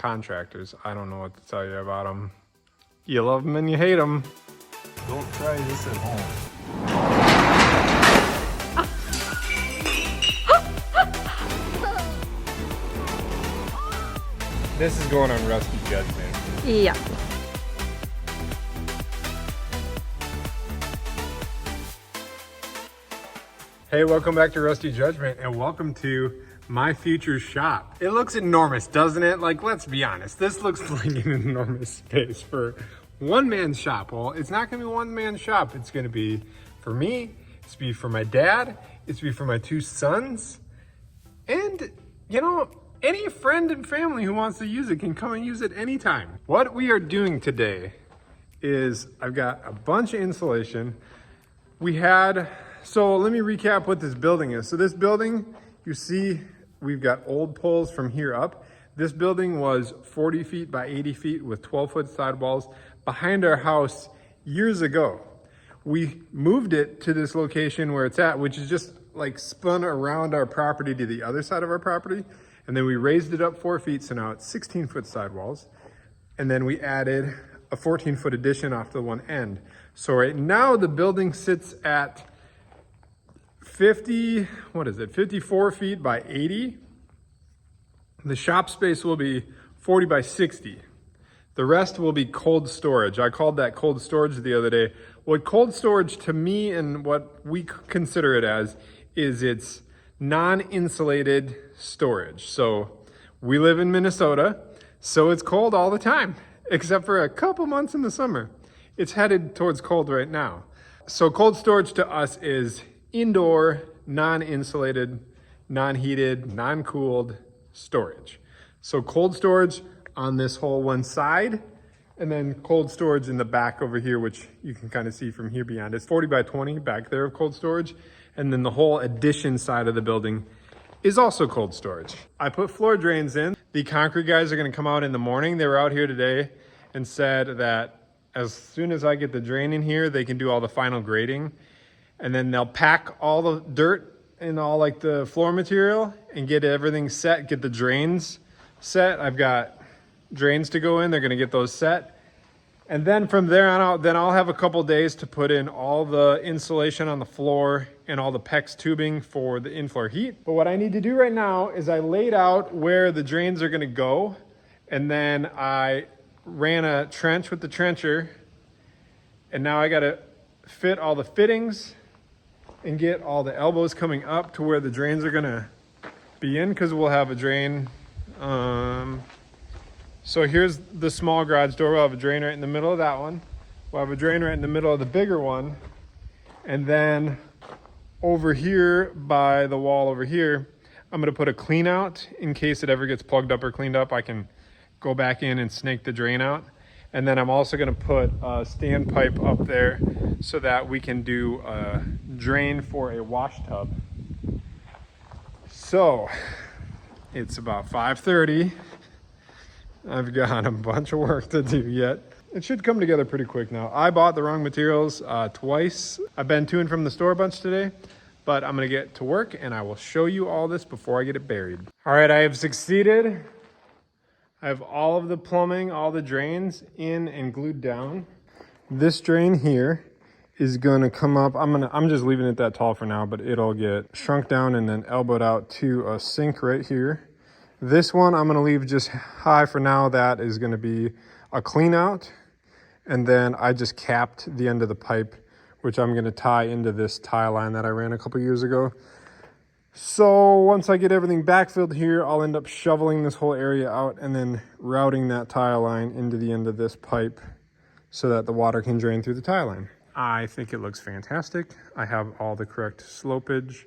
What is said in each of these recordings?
contractors. I don't know what to tell you about them. You love them and you hate them. Don't try this at home. This is going on Rusty Judgment. Yeah. Hey, welcome back to Rusty Judgment and welcome to my future shop. It looks enormous, doesn't it? Like, let's be honest. This looks like an enormous space for one man's shop. Well, it's not gonna be one man's shop. It's gonna be for me, it's gonna be for my dad, it's gonna be for my two sons, and you know, any friend and family who wants to use it can come and use it anytime. What we are doing today is I've got a bunch of insulation. So let me recap what this building is. So this building, you see, we've got old poles from here up. This building was 40 feet by 80 feet with 12-foot sidewalls behind our house years ago. We moved it to this location where it's at, which is just like spun around our property to the other side of our property. And then we raised it up 4 feet, so now it's 16-foot sidewalls. And then we added a 14-foot addition off the one end. So right now the building sits at 54 feet by 80. The shop space will be 40 by 60. The rest will be cold storage. I called that cold storage the other day. What cold storage to me and what we consider it as is it's non-insulated storage. So we live in Minnesota, so it's cold all the time, except for a couple months in the summer. It's headed towards cold right now. So cold storage to us is indoor, non-insulated, non-heated, non-cooled storage. So cold storage on this whole one side, and then cold storage in the back over here, which you can kind of see from here beyond. It's 40 by 20 back there of cold storage. And then the whole addition side of the building is also cold storage. I put floor drains in. The concrete guys are gonna come out in the morning. They were out here today and said that as soon as I get the drain in here, they can do all the final grading. And then they'll pack all the dirt and all like the floor material and get everything set, get the drains set. I've got drains to go in. They're gonna get those set. And then from there on out, then I'll have a couple days to put in all the insulation on the floor and all the PEX tubing for the in-floor heat. But what I need to do right now is I laid out where the drains are gonna go, and then I ran a trench with the trencher, and now I gotta fit all the fittings and get all the elbows coming up to where the drains are gonna be in, because we'll have a drain. So here's the small garage door. We'll have a drain right in the middle of that one. We'll have a drain right in the middle of the bigger one. And then over here by the wall over here, I'm gonna put a clean out in case it ever gets plugged up or cleaned up. I can go back in and snake the drain out. And then I'm also gonna put a standpipe up there so that we can do a drain for a wash tub. So it's about 5:30. I've got a bunch of work to do yet. It should come together pretty quick now. I bought the wrong materials twice. I've been to and from the store a bunch today, but I'm gonna get to work and I will show you all this before I get it buried. All right, I have succeeded. I have all of the plumbing, all the drains in and glued down. This drain here is gonna come up. I'm just leaving it that tall for now, but it'll get shrunk down and then elbowed out to a sink right here. This one I'm gonna leave just high for now. That is gonna be a clean out. And then I just capped the end of the pipe, which I'm gonna tie into this tie line that I ran a couple years ago. So once I get everything backfilled here, I'll end up shoveling this whole area out and then routing that tile line into the end of this pipe so that the water can drain through the tile line. I think it looks fantastic. I have all the correct slopage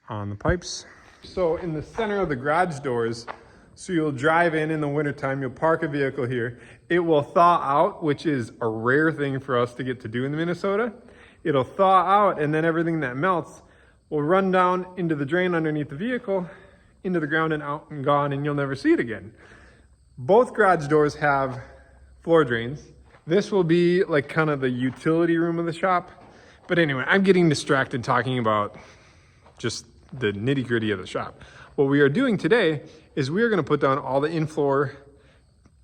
on the pipes. So in the center of the garage doors, so you'll drive in the wintertime, you'll park a vehicle here. It will thaw out, which is a rare thing for us to get to do in Minnesota. It'll thaw out and then everything that melts will run down into the drain underneath the vehicle, into the ground and out and gone, and you'll never see it again. Both garage doors have floor drains. This will be like kind of the utility room of the shop. But anyway, I'm getting distracted talking about just the nitty gritty of the shop. What we are doing today is we are gonna put down all the in-floor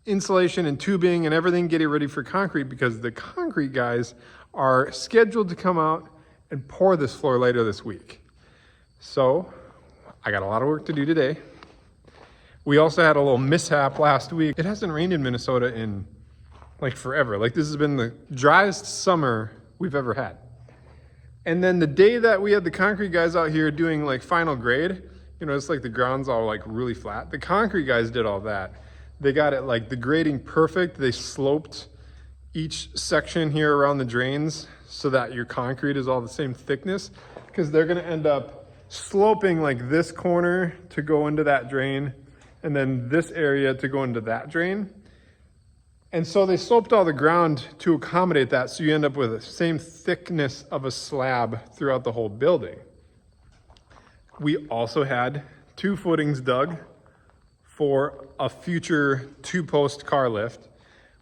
insulation and tubing and everything, getting ready for concrete, because the concrete guys are scheduled to come out and pour this floor later this week. So I got a lot of work to do today. We also had a little mishap last week. It hasn't rained in Minnesota in like forever. Like, this has been the driest summer we've ever had. And then the day that we had the concrete guys out here doing like final grade, you know, it's like the ground's all like really flat. The concrete guys did all that. They got it like the grading perfect. They sloped each section here around the drains so that your concrete is all the same thickness, because they're gonna end up sloping like this corner to go into that drain, and then this area to go into that drain. And so they sloped all the ground to accommodate that, so you end up with the same thickness of a slab throughout the whole building. We also had 2 footings dug for a future 2-post car lift,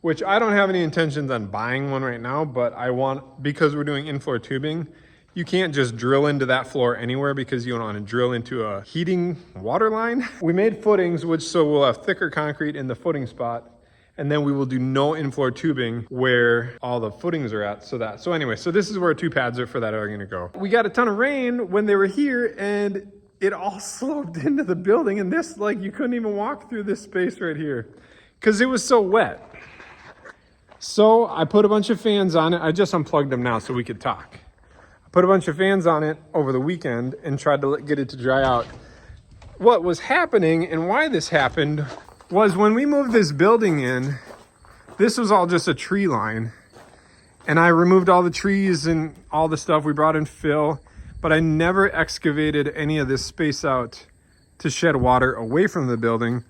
which I don't have any intentions on buying one right now, but I want, because we're doing in-floor tubing, you can't just drill into that floor anywhere, because you don't want to drill into a heating water line. We made footings, so we'll have thicker concrete in the footing spot, and then we will do no in-floor tubing where all the footings are at. So anyway, so this is where 2 pads are gonna go. We got a ton of rain when they were here, and it all sloped into the building, and this, like, you couldn't even walk through this space right here because it was so wet. So I put a bunch of fans on it. I just unplugged them now so we could talk. I put a bunch of fans on it over the weekend and tried to get it to dry out. What was happening and why this happened was when we moved this building in, this was all just a tree line. And I removed all the trees and all the stuff. We brought in fill, but I never excavated any of this space out to shed water away from the building.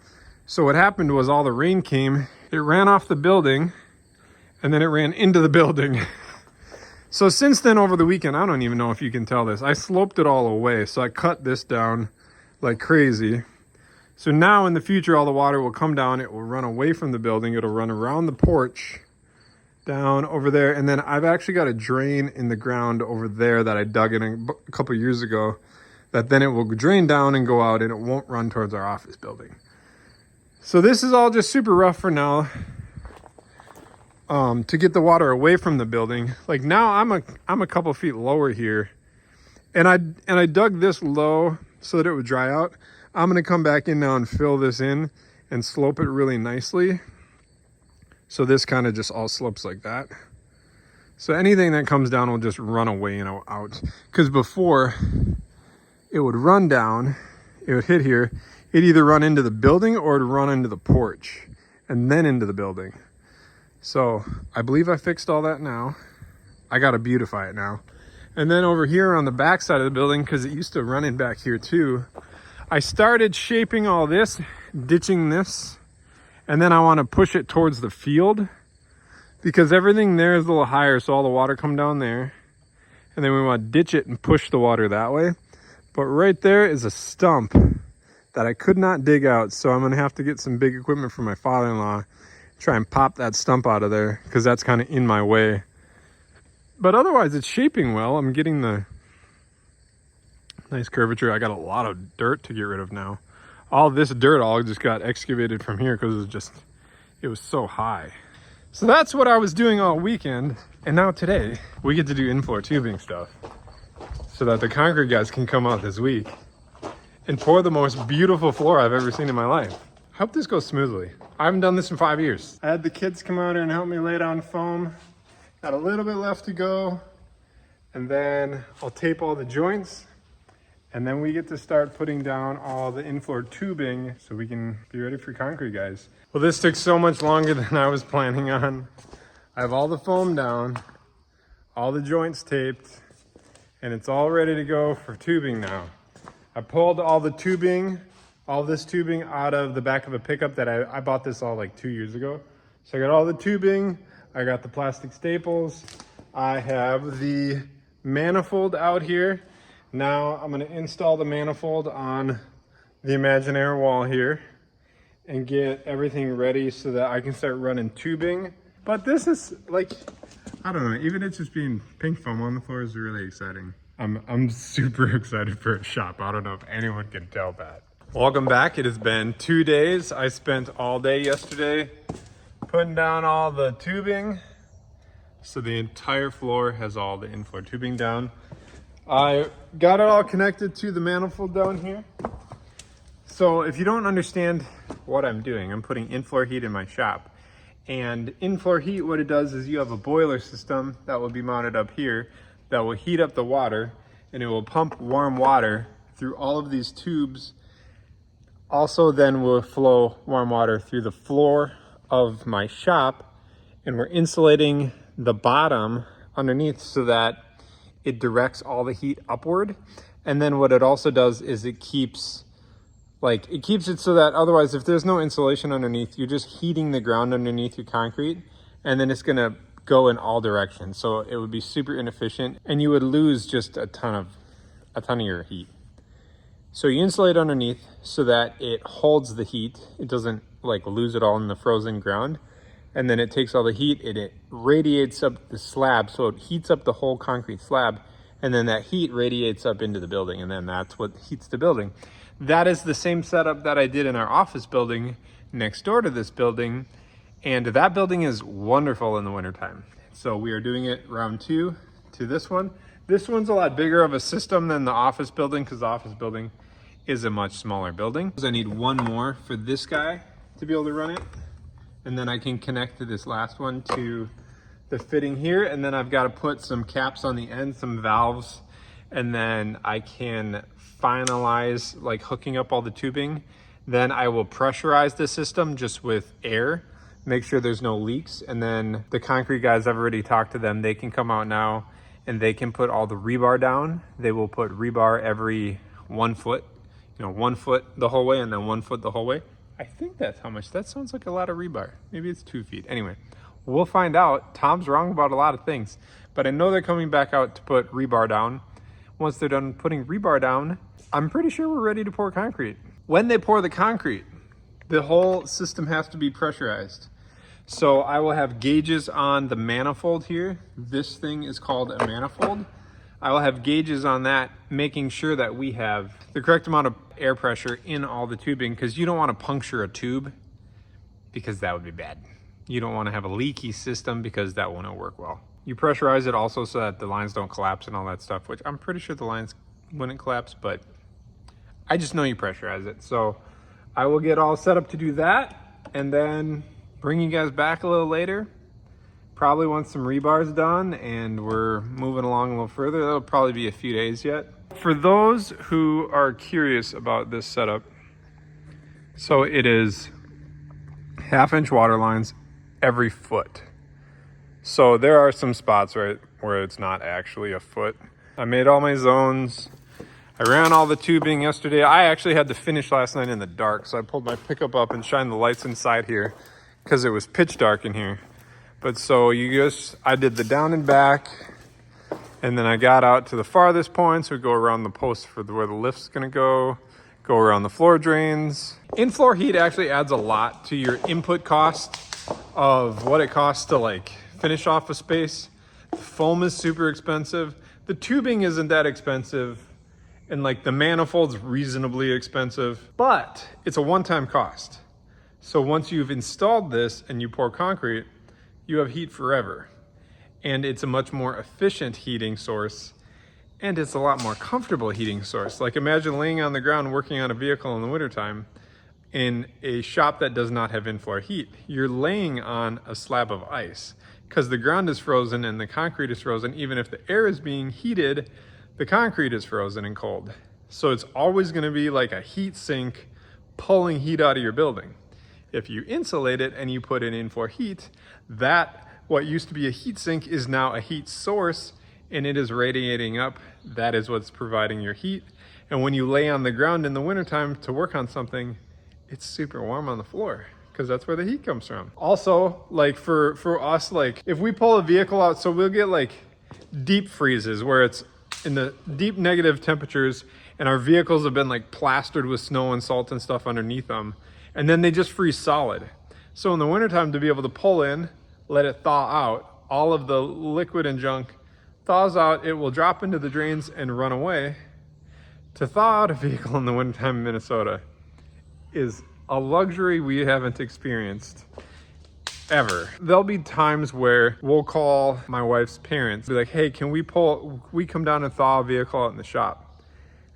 So what happened was all the rain came, it ran off the building, and then it ran into the building. So since then, over the weekend, I don't even know if you can tell this, I sloped it all away. So I cut this down like crazy. So now in the future, all the water will come down, it will run away from the building, it'll run around the porch, down over there, and then I've actually got a drain in the ground over there that I dug in a couple years ago, that then it will drain down and go out, and it won't run towards our office building. So this is all just super rough for now, to get the water away from the building. Like now I'm a couple feet lower here, and I dug this low so that it would dry out. I'm gonna come back in now and fill this in and slope it really nicely. So this kind of just all slopes like that. So anything that comes down will just run away and out. Because before, it would run down, it would hit here, it'd either run into the building or it'd run into the porch and then into the building. So I believe I fixed all that now. I gotta beautify it now. And then over here on the back side of the building, because it used to run in back here too, I started shaping all this, ditching this, and then I want to push it towards the field, because everything there is a little higher, so all the water come down there, and then we want to ditch it and push the water that way. But right there is a stump that I could not dig out, so I'm going to have to get some big equipment from my father-in-law, try and pop that stump out of there, because that's kind of in my way. But otherwise it's shaping well. I'm getting the nice curvature. I got a lot of dirt to get rid of now. All this dirt all just got excavated from here because it was so high. So that's what I was doing all weekend. And now today we get to do in-floor tubing stuff so that the concrete guys can come out this week and pour the most beautiful floor I've ever seen in my life. I hope this goes smoothly. I haven't done this in 5 years. I had the kids come out here and help me lay down foam. Got a little bit left to go. And then I'll tape all the joints. And then we get to start putting down all the in-floor tubing so we can be ready for concrete, guys. Well, this took so much longer than I was planning on. I have all the foam down, all the joints taped, and it's all ready to go for tubing now. I pulled all the tubing, all this tubing out of the back of a pickup that I bought this all like 2 years ago. So I got all the tubing, I got the plastic staples, I have the manifold out here. Now I'm going to install the manifold on the imaginary wall here and get everything ready so that I can start running tubing. But this is like, I don't know, even it just being pink foam on the floor is really exciting. I'm super excited for a shop. I don't know if anyone can tell that. Welcome back. It has been 2 days. I spent all day yesterday putting down all the tubing. So the entire floor has all the in-floor tubing down. I got it all connected to the manifold down here. So if you don't understand what I'm doing, I'm putting in-floor heat in my shop. And in-floor heat, what it does is you have a boiler system that will be mounted up here that will heat up the water, and it will pump warm water through all of these tubes. Also then will flow warm water through the floor of my shop, and we're insulating the bottom underneath so that it directs all the heat upward. And then what it also does is it keeps it so that otherwise, if there's no insulation underneath, you're just heating the ground underneath your concrete, and then it's gonna go in all directions. So it would be super inefficient, and you would lose just a ton of your heat. So you insulate underneath so that it holds the heat. It doesn't like lose it all in the frozen ground. And then it takes all the heat and it radiates up the slab. So it heats up the whole concrete slab. And then that heat radiates up into the building. And then that's what heats the building. That is the same setup that I did in our office building next door to this building. And that building is wonderful in the wintertime. So we are doing it round 2 to this one. This one's a lot bigger of a system than the office building because the office building is a much smaller building. I need one more for this guy to be able to run it. And then I can connect to this last one to the fitting here. And then I've got to put some caps on the end, some valves. And then I can finalize like hooking up all the tubing. Then I will pressurize the system just with air, make sure there's no leaks. And then the concrete guys, I've already talked to them. They can come out now and they can put all the rebar down. They will put rebar every 1 foot, 1 foot the whole way and then 1 foot the whole way. I think that's how much. That sounds like a lot of rebar. Maybe it's 2 feet. Anyway, we'll find out. Tom's wrong about a lot of things, but I know they're coming back out to put rebar down. Once they're done putting rebar down, I'm pretty sure we're ready to pour concrete. When they pour the concrete, the whole system has to be pressurized. So I will have gauges on the manifold here. This thing is called a manifold. I will have gauges on that, making sure that we have the correct amount of air pressure in all the tubing, because you don't want to puncture a tube because that would be bad. You don't want to have a leaky system because that won't work well. You pressurize it also so that the lines don't collapse and all that stuff, which I'm pretty sure the lines wouldn't collapse, but I just know you pressurize it. So I will get all set up to do that and then bring you guys back a little later. Probably once some rebar's done and we're moving along a little further. That'll probably be a few days yet. For those who are curious about this setup, so it is 1/2-inch water lines every foot. So there are some spots where it's not actually a foot. I made all my zones. I ran all the tubing yesterday. I actually had to finish last night in the dark, so I pulled my pickup up and shined the lights inside here because it was pitch dark in here. But so I did the down and back, and then I got out to the farthest point, so we go around the post for where the lift's gonna go around the floor drains. In-floor heat actually adds a lot to your input cost of what it costs to like finish off a space. The foam is super expensive. The tubing isn't that expensive, and like the manifold's reasonably expensive, but it's a one-time cost. So once you've installed this and you pour concrete, you have heat forever. And it's a much more efficient heating source, and it's a lot more comfortable heating source. Like imagine laying on the ground working on a vehicle in the wintertime in a shop that does not have in-floor heat. You're laying on a slab of ice because the ground is frozen and the concrete is frozen. Even if the air is being heated, the concrete is frozen and cold. So it's always gonna be like a heat sink pulling heat out of your building. If you insulate it and you put it in for heat, that what used to be a heat sink is now a heat source, and it is radiating up. That is what's providing your heat. And when you lay on the ground in the wintertime to work on something, it's super warm on the floor because that's where the heat comes from. Also, like for us, like if we pull a vehicle out, so we'll get like deep freezes where it's in the deep negative temperatures and our vehicles have been like plastered with snow and salt and stuff underneath them. And then they just freeze solid. So in the wintertime, to be able to pull in, let it thaw out, all of the liquid and junk thaws out, it will drop into the drains and run away. To thaw out a vehicle in the wintertime in Minnesota is a luxury we haven't experienced ever. There'll be times where we'll call my wife's parents, be like, hey, can we come down and thaw a vehicle out in the shop?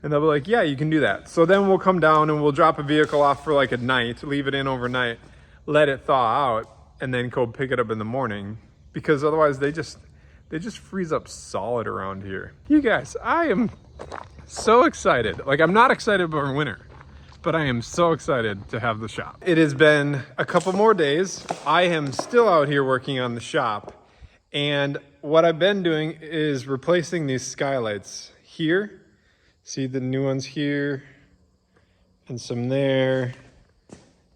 And they'll be like, yeah, you can do that. So then we'll come down and we'll drop a vehicle off for like a night, leave it in overnight, let it thaw out, and then go pick it up in the morning, because otherwise they just freeze up solid around here. You guys, I am so excited. Like, I'm not excited about winter, but I am so excited to have the shop. It has been a couple more days. I am still out here working on the shop, and what I've been doing is replacing these skylights here. See the new ones here and some there.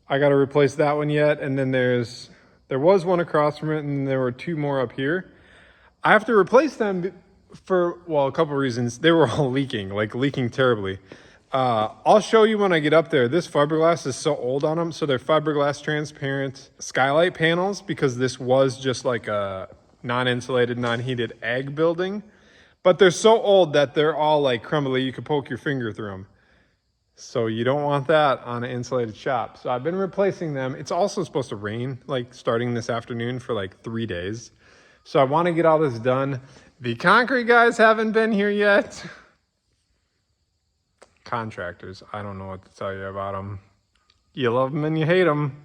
I got to replace that one yet, and then there was one across from it, and there were two more up here. I have to replace them for, well, a couple reasons. They were all leaking terribly. I'll show you when I get up there. This fiberglass is so old on them. So they're fiberglass transparent skylight panels, because this was just like a non-insulated, non-heated ag building. But they're so old that they're all like crumbly. You could poke your finger through them. So you don't want that on an insulated shop. So I've been replacing them. It's also supposed to rain like starting this afternoon for like 3 days. So I want to get all this done. The concrete guys haven't been here yet. Contractors, I don't know what to tell you about them. You love them and you hate them.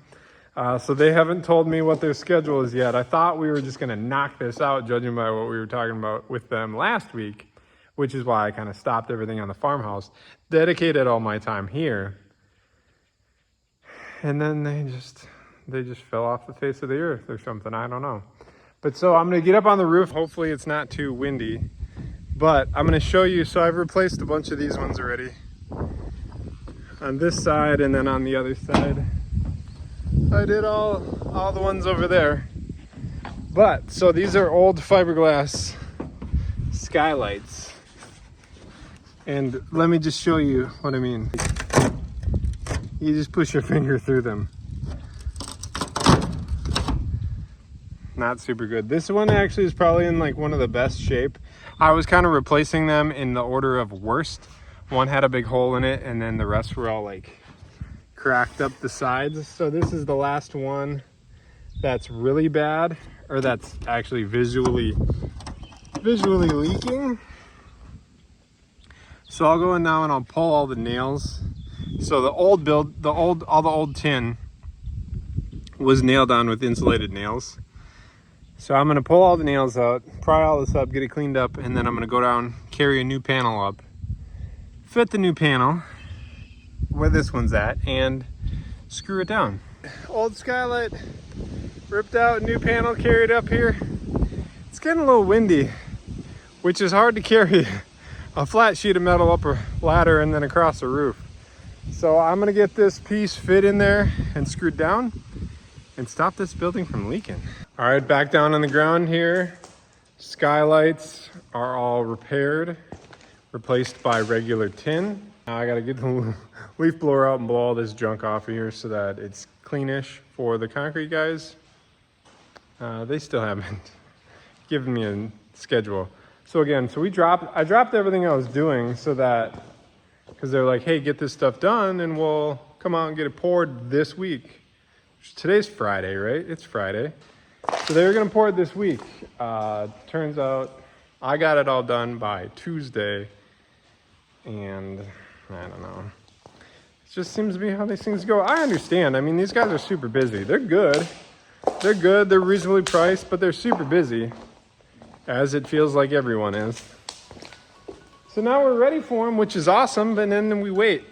So they haven't told me what their schedule is yet. I thought we were just going to knock this out, judging by what we were talking about with them last week, which is why I kind of stopped everything on the farmhouse, dedicated all my time here. And then they just fell off the face of the earth or something. I don't know. But so I'm going to get up on the roof. Hopefully it's not too windy. But I'm going to show you. So I've replaced a bunch of these ones already. On this side and then on the other side. I did all the ones over there. But so these are old fiberglass skylights. And let me just show you what I mean. You just push your finger through them. Not super good. This one actually is probably in like one of the best shape. I was kind of replacing them in the order of worst. One had a big hole in it, and then the rest were all like cracked up the sides. So this is the last one that's really bad, or that's actually visually leaking. So I'll go in now and I'll pull all the nails. So the old build, all the old tin was nailed on with insulated nails. So I'm going to pull all the nails out, pry all this up, get it cleaned up, and then I'm going to go down, carry a new panel up, fit the new panel where this one's at, and screw it down. Old skylight ripped out, new panel carried up here. It's getting a little windy, which is hard to carry a flat sheet of metal up a ladder and then across the roof. So I'm going to get this piece fit in there and screwed down and stop this building from leaking. All right, back down on the ground here. Skylights are all repaired, replaced by regular tin. Now I gotta get the leaf blower out and blow all this junk off of here so that it's cleanish for the concrete guys. They still haven't given me a schedule. So again, I dropped everything I was doing so that, because they're like, hey, get this stuff done and we'll come out and get it poured this week. Today's Friday, right? It's Friday. So they were gonna pour it this week. Turns out I got it all done by Tuesday, and I don't know. It just seems to be how these things go. I understand. I mean, these guys are super busy. They're good. They're reasonably priced, but they're super busy, as it feels like everyone is. So now we're ready for them, which is awesome, but then we wait.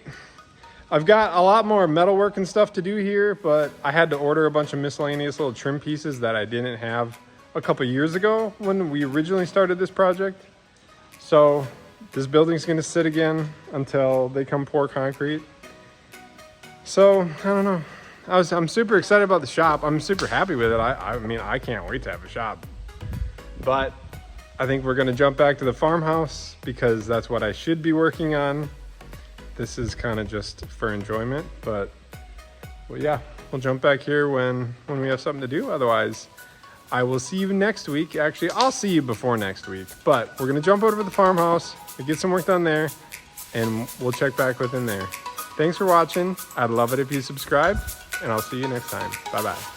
I've got a lot more metalwork and stuff to do here, but I had to order a bunch of miscellaneous little trim pieces that I didn't have a couple years ago when we originally started this project. So this building's gonna sit again until they come pour concrete. So I don't know. I'm super excited about the shop. I'm super happy with it. I mean, I can't wait to have a shop. But I think we're gonna jump back to the farmhouse because that's what I should be working on. This is kind of just for enjoyment, but well, yeah, we'll jump back here when we have something to do. Otherwise, I will see you next week. Actually, I'll see you before next week, but we're gonna jump over to the farmhouse and get some work done there, and we'll check back within there. Thanks for watching. I'd love it if you subscribe, and I'll see you next time. Bye-bye.